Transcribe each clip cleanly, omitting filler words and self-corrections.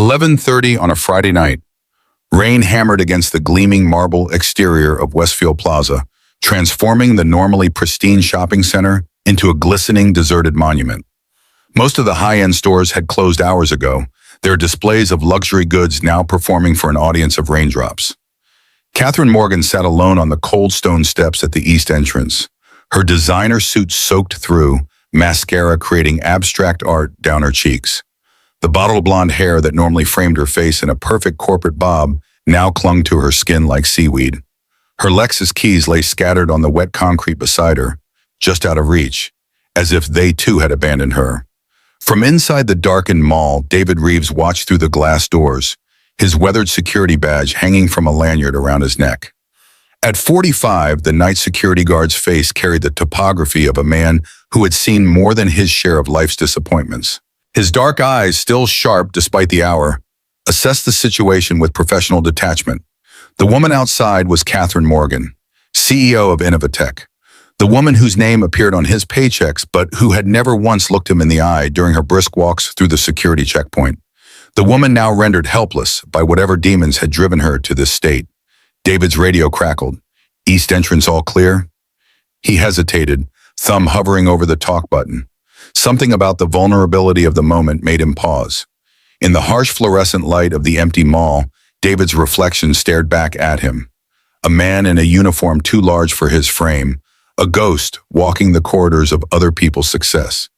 11:30 on a Friday night. Rain hammered against the gleaming marble exterior of Westfield Plaza, transforming the normally pristine shopping center into a glistening, deserted monument. Most of the high-end stores had closed hours ago, their displays of luxury goods now performing for an audience of raindrops. Catherine Morgan sat alone on the cold stone steps at the east entrance, her designer suit soaked through, mascara creating abstract art down her cheeks. The bottle blonde hair that normally framed her face in a perfect corporate bob now clung to her skin like seaweed. Her Lexus keys lay scattered on the wet concrete beside her, just out of reach, as if they too had abandoned her. From inside the darkened mall, David Reeves watched through the glass doors, his weathered security badge hanging from a lanyard around his neck. At 45, the night security guard's face carried the topography of a man who had seen more than his share of life's disappointments. His dark eyes, still sharp despite the hour, assessed the situation with professional detachment. The woman outside was Catherine Morgan, CEO of Innovatech, the woman whose name appeared on his paychecks but who had never once looked him in the eye during her brisk walks through the security checkpoint. The woman now rendered helpless by whatever demons had driven her to this state. David's radio crackled. East entrance all clear? He hesitated, thumb hovering over the talk button. Something about the vulnerability of the moment made him pause. In the harsh fluorescent light of the empty mall, David's reflection stared back at him. A man in a uniform too large for his frame, a ghost walking the corridors of other people's success.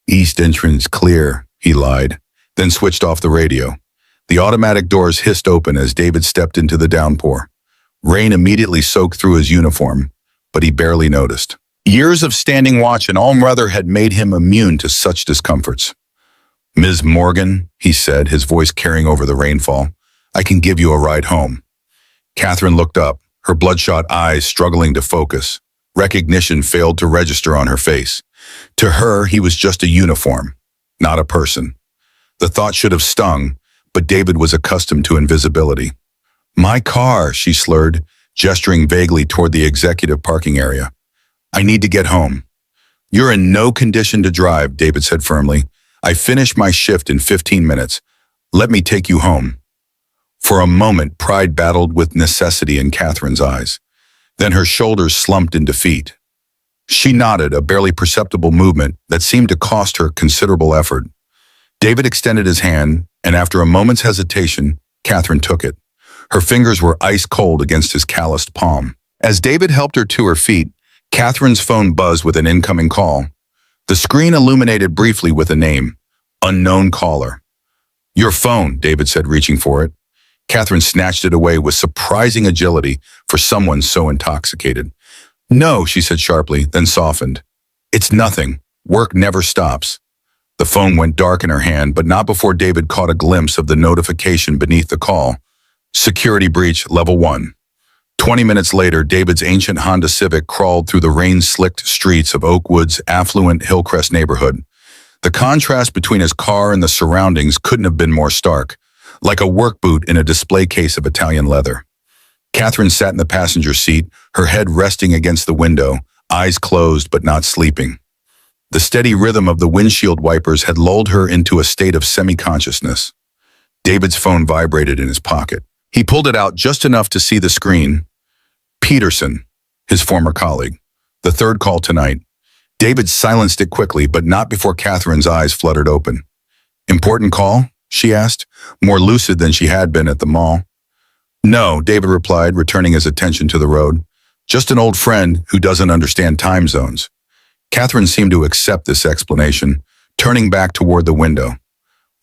East entrance clear, he lied, then switched off the radio. The automatic doors hissed open as David stepped into the downpour. Rain immediately soaked through his uniform, but he barely noticed. Years of standing watch and all weather had made him immune to such discomforts. "Ms. Morgan," he said, his voice carrying over the rainfall, "I can give you a ride home." Catherine looked up, her bloodshot eyes struggling to focus. Recognition failed to register on her face. To her, he was just a uniform, not a person. The thought should have stung, but David was accustomed to invisibility. "My car," she slurred, gesturing vaguely toward the executive parking area. "I need to get home." "You're in no condition to drive," David said firmly. "I finish my shift in 15 minutes. Let me take you home." For a moment, pride battled with necessity in Catherine's eyes. Then her shoulders slumped in defeat. She nodded, a barely perceptible movement that seemed to cost her considerable effort. David extended his hand, and after a moment's hesitation, Catherine took it. Her fingers were ice cold against his calloused palm. As David helped her to her feet, Catherine's phone buzzed with an incoming call. The screen illuminated briefly with a name, unknown caller. "Your phone," David said, reaching for it. Catherine snatched it away with surprising agility for someone so intoxicated. "No," she said sharply, then softened. "It's nothing. Work never stops." The phone went dark in her hand, but not before David caught a glimpse of the notification beneath the call. "Security breach, level 1. 20 minutes later, David's ancient Honda Civic crawled through the rain-slicked streets of Oakwood's affluent Hillcrest neighborhood. The contrast between his car and the surroundings couldn't have been more stark, like a work boot in a display case of Italian leather. Catherine sat in the passenger seat, her head resting against the window, eyes closed but not sleeping. The steady rhythm of the windshield wipers had lulled her into a state of semi-consciousness. David's phone vibrated in his pocket. He pulled it out just enough to see the screen. Peterson, his former colleague. The third call tonight. David silenced it quickly, but not before Catherine's eyes fluttered open. "Important call?" she asked, more lucid than she had been at the mall. "No," David replied, returning his attention to the road. "Just an old friend who doesn't understand time zones." Catherine seemed to accept this explanation, turning back toward the window.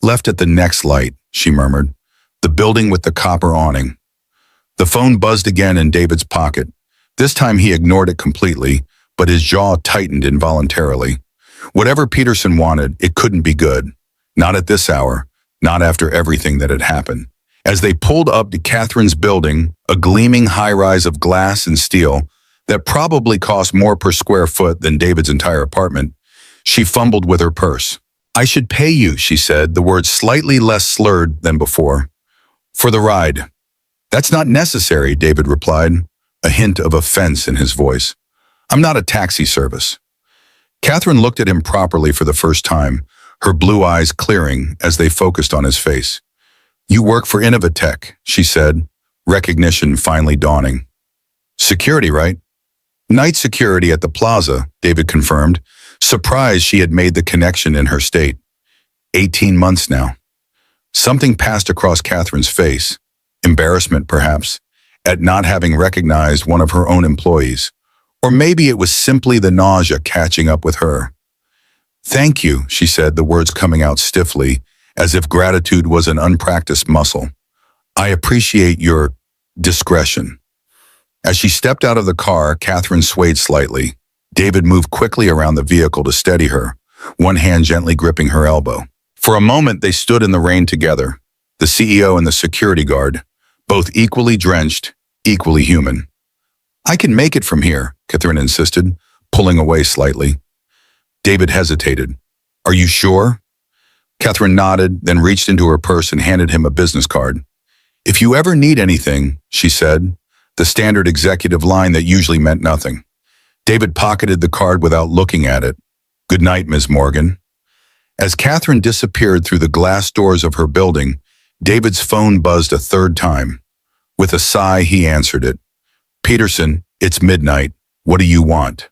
"Left at the next light," she murmured. "The building with the copper awning." The phone buzzed again in David's pocket. This time he ignored it completely, but his jaw tightened involuntarily. Whatever Peterson wanted, it couldn't be good. Not at this hour, not after everything that had happened. As they pulled up to Catherine's building, a gleaming high-rise of glass and steel that probably cost more per square foot than David's entire apartment, she fumbled with her purse. "I should pay you," she said, the words slightly less slurred than before. "For the ride." "That's not necessary," David replied, a hint of offense in his voice. "I'm not a taxi service." Catherine looked at him properly for the first time, her blue eyes clearing as they focused on his face. You work for Innovatech, she said, recognition finally dawning. Security, right? Night security at the plaza, David confirmed, surprised she had made the connection in her state. 18 months now. Something passed across Catherine's face, embarrassment perhaps, at not having recognized one of her own employees. Or maybe it was simply the nausea catching up with her. Thank you, she said, the words coming out stiffly, as if gratitude was an unpracticed muscle. I appreciate your discretion. As she stepped out of the car, Catherine swayed slightly. David moved quickly around the vehicle to steady her, one hand gently gripping her elbow. For a moment, they stood in the rain together, the CEO and the security guard, both equally drenched, equally human. I can make it from here, Catherine insisted, pulling away slightly. David hesitated. Are you sure? Catherine nodded, then reached into her purse and handed him a business card. If you ever need anything, she said, the standard executive line that usually meant nothing. David pocketed the card without looking at it. Good night, Ms. Morgan. As Catherine disappeared through the glass doors of her building, David's phone buzzed a third time. With a sigh, he answered it. Peterson, it's midnight. What do you want?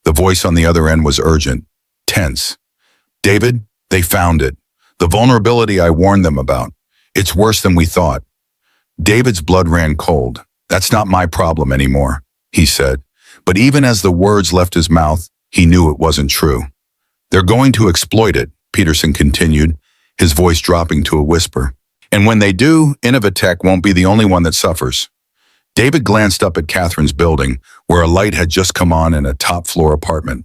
The voice on the other end was urgent, tense. David, they found it. The vulnerability I warned them about. It's worse than we thought. David's blood ran cold. That's not my problem anymore, he said. But even as the words left his mouth, he knew it wasn't true. They're going to exploit it, Peterson continued, his voice dropping to a whisper. And when they do, Innovatech won't be the only one that suffers. David glanced up at Catherine's building, where a light had just come on in a top-floor apartment.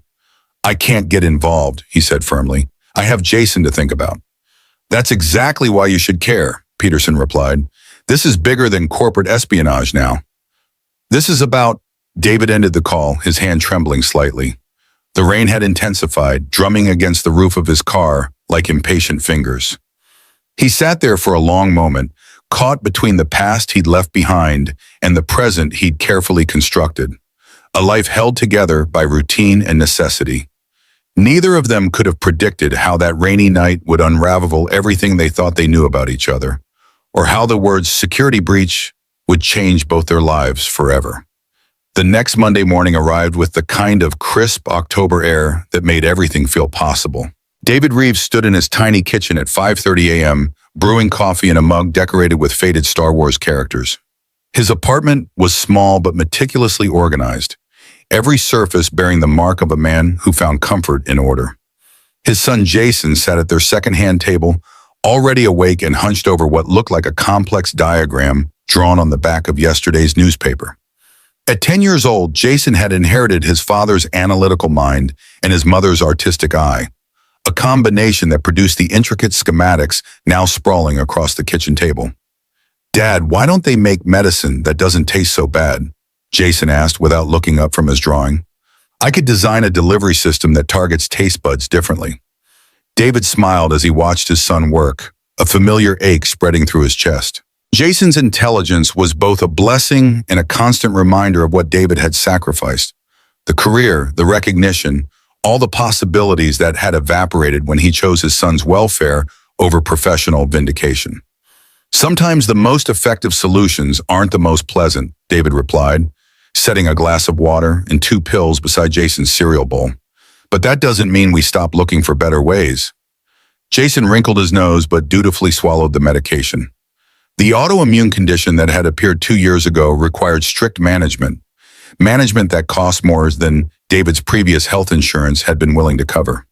I can't get involved, he said firmly. I have Jason to think about. That's exactly why you should care, Peterson replied. This is bigger than corporate espionage now. This is about... David ended the call, his hand trembling slightly. The rain had intensified, drumming against the roof of his car like impatient fingers. He sat there for a long moment, caught between the past he'd left behind and the present he'd carefully constructed, a life held together by routine and necessity. Neither of them could have predicted how that rainy night would unravel everything they thought they knew about each other, or how the words security breach would change both their lives forever. The next Monday morning arrived with the kind of crisp October air that made everything feel possible. David Reeves stood in his tiny kitchen at 5:30 a.m., brewing coffee in a mug decorated with faded Star Wars characters. His apartment was small but meticulously organized, every surface bearing the mark of a man who found comfort in order. His son Jason sat at their second-hand table, already awake and hunched over what looked like a complex diagram drawn on the back of yesterday's newspaper. At 10 years old, Jason had inherited his father's analytical mind and his mother's artistic eye, a combination that produced the intricate schematics now sprawling across the kitchen table. Dad, why don't they make medicine that doesn't taste so bad? Jason asked without looking up from his drawing. I could design a delivery system that targets taste buds differently. David smiled as he watched his son work, a familiar ache spreading through his chest. Jason's intelligence was both a blessing and a constant reminder of what David had sacrificed. The career, the recognition, all the possibilities that had evaporated when he chose his son's welfare over professional vindication. Sometimes the most effective solutions aren't the most pleasant, David replied, setting a glass of water and 2 pills beside Jason's cereal bowl. But that doesn't mean we stop looking for better ways. Jason wrinkled his nose but dutifully swallowed the medication. The autoimmune condition that had appeared 2 years ago required strict management that cost more than David's previous health insurance had been willing to cover.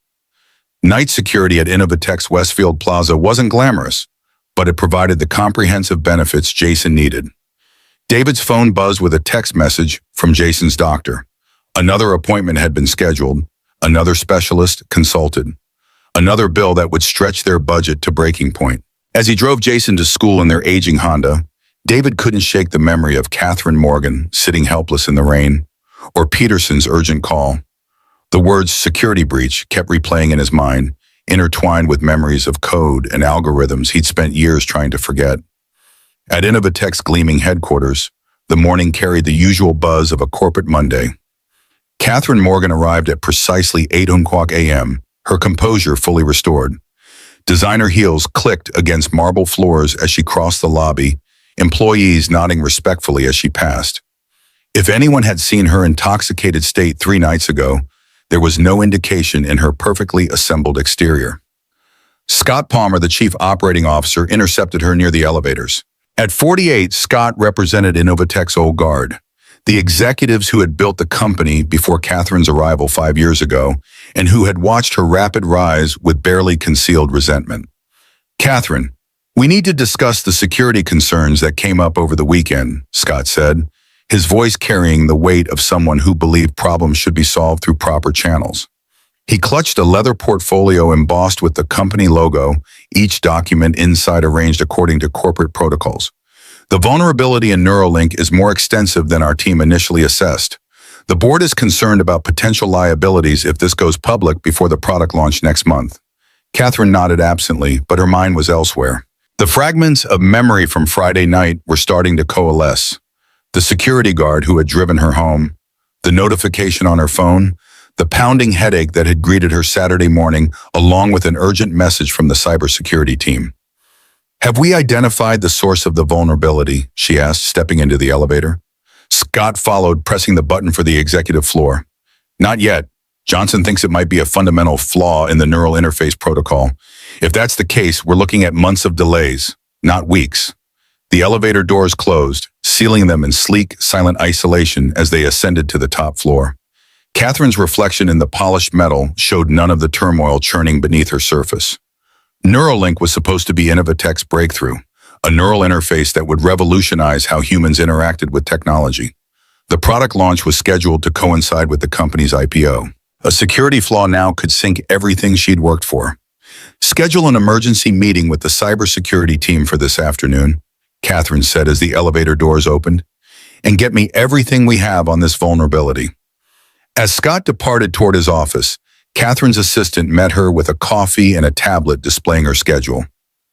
Night security at Innovatech's Westfield Plaza wasn't glamorous, but it provided the comprehensive benefits Jason needed. David's phone buzzed with a text message from Jason's doctor. Another appointment had been scheduled, another specialist consulted, another bill that would stretch their budget to breaking point. As he drove Jason to school in their aging Honda, David couldn't shake the memory of Catherine Morgan sitting helpless in the rain, or Peterson's urgent call. The words security breach kept replaying in his mind, intertwined with memories of code and algorithms he'd spent years trying to forget. At Innovatech's gleaming headquarters, the morning carried the usual buzz of a corporate Monday. Catherine Morgan arrived at precisely 8 o'clock a.m., her composure fully restored. Designer heels clicked against marble floors as she crossed the lobby, employees nodding respectfully as she passed. If anyone had seen her intoxicated state 3 nights ago, there was no indication in her perfectly assembled exterior. Scott Palmer, the chief operating officer, intercepted her near the elevators. At 48, Scott represented Innovatech's old guard, the executives who had built the company before Catherine's arrival 5 years ago and who had watched her rapid rise with barely concealed resentment. "Catherine, we need to discuss the security concerns that came up over the weekend," Scott said, his voice carrying the weight of someone who believed problems should be solved through proper channels. He clutched a leather portfolio embossed with the company logo, each document inside arranged according to corporate protocols. "The vulnerability in Neuralink is more extensive than our team initially assessed. The board is concerned about potential liabilities if this goes public before the product launch next month." Catherine nodded absently, but her mind was elsewhere. The fragments of memory from Friday night were starting to coalesce. The security guard who had driven her home, the notification on her phone, the pounding headache that had greeted her Saturday morning, along with an urgent message from the cybersecurity team. "Have we identified the source of the vulnerability?" she asked, stepping into the elevator. Scott followed, pressing the button for the executive floor. "Not yet. Johnson thinks it might be a fundamental flaw in the neural interface protocol. If that's the case, we're looking at months of delays, not weeks." The elevator doors closed, sealing them in sleek, silent isolation as they ascended to the top floor. Catherine's reflection in the polished metal showed none of the turmoil churning beneath her surface. Neuralink was supposed to be Innovatech's breakthrough, a neural interface that would revolutionize how humans interacted with technology. The product launch was scheduled to coincide with the company's IPO. A security flaw now could sink everything she'd worked for. "Schedule an emergency meeting with the cybersecurity team for this afternoon," Catherine said as the elevator doors opened, "and get me everything we have on this vulnerability." As Scott departed toward his office, Catherine's assistant met her with a coffee and a tablet displaying her schedule.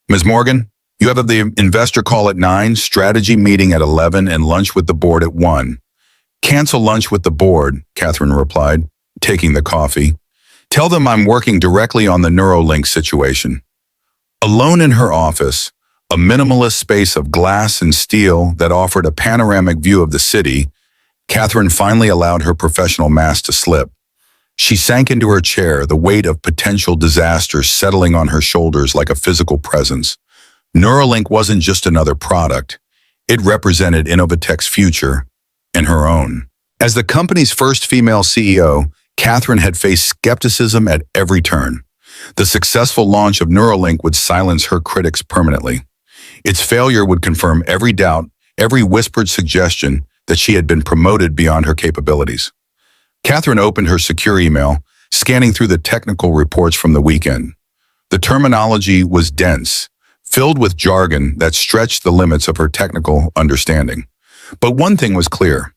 "Ms. Morgan, you have the investor call at 9, strategy meeting at 11, and lunch with the board at 1. "Cancel lunch with the board," Catherine replied, taking the coffee. "Tell them I'm working directly on the Neuralink situation." Alone in her office, a minimalist space of glass and steel that offered a panoramic view of the city, Catherine finally allowed her professional mask to slip. She sank into her chair, the weight of potential disaster settling on her shoulders like a physical presence. Neuralink wasn't just another product. It represented Innovatech's future and her own. As the company's first female CEO, Catherine had faced skepticism at every turn. The successful launch of Neuralink would silence her critics permanently. Its failure would confirm every doubt, every whispered suggestion that she had been promoted beyond her capabilities. Catherine opened her secure email, scanning through the technical reports from the weekend. The terminology was dense, filled with jargon that stretched the limits of her technical understanding. But one thing was clear.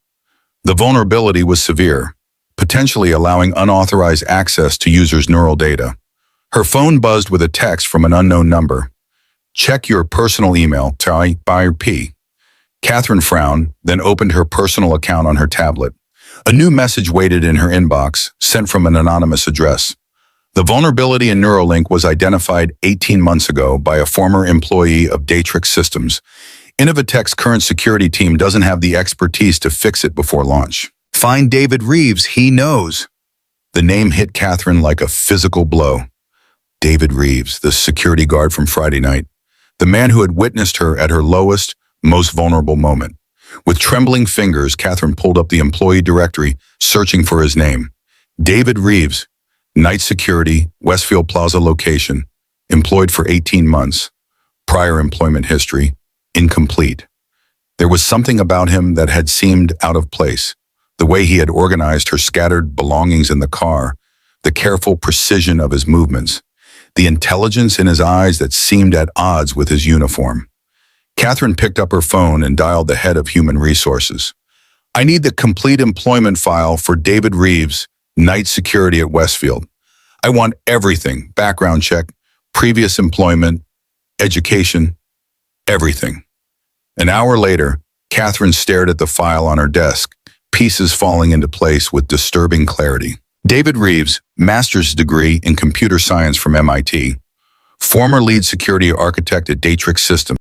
The vulnerability was severe, potentially allowing unauthorized access to users' neural data. Her phone buzzed with a text from an unknown number. "Check your personal email, by P." Catherine frowned, then opened her personal account on her tablet. A new message waited in her inbox, sent from an anonymous address. The vulnerability in Neuralink was identified 18 months ago by a former employee of Datrix Systems. Innovatech's current security team doesn't have the expertise to fix it before launch. "Find David Reeves, he knows." The name hit Catherine like a physical blow. David Reeves, the security guard from Friday night. The man who had witnessed her at her lowest, most vulnerable moment. With trembling fingers, Catherine pulled up the employee directory, searching for his name. David Reeves, night security, Westfield Plaza location, employed for 18 months. Prior employment history, incomplete. There was something about him that had seemed out of place. The way he had organized her scattered belongings in the car, the careful precision of his movements, the intelligence in his eyes that seemed at odds with his uniform. Catherine picked up her phone and dialed the head of human resources. "I need the complete employment file for David Reeves, night security at Westfield. I want everything, background check, previous employment, education, everything." An hour later, Catherine stared at the file on her desk, pieces falling into place with disturbing clarity. David Reeves, master's degree in computer science from MIT. former lead security architect at Datrix Systems.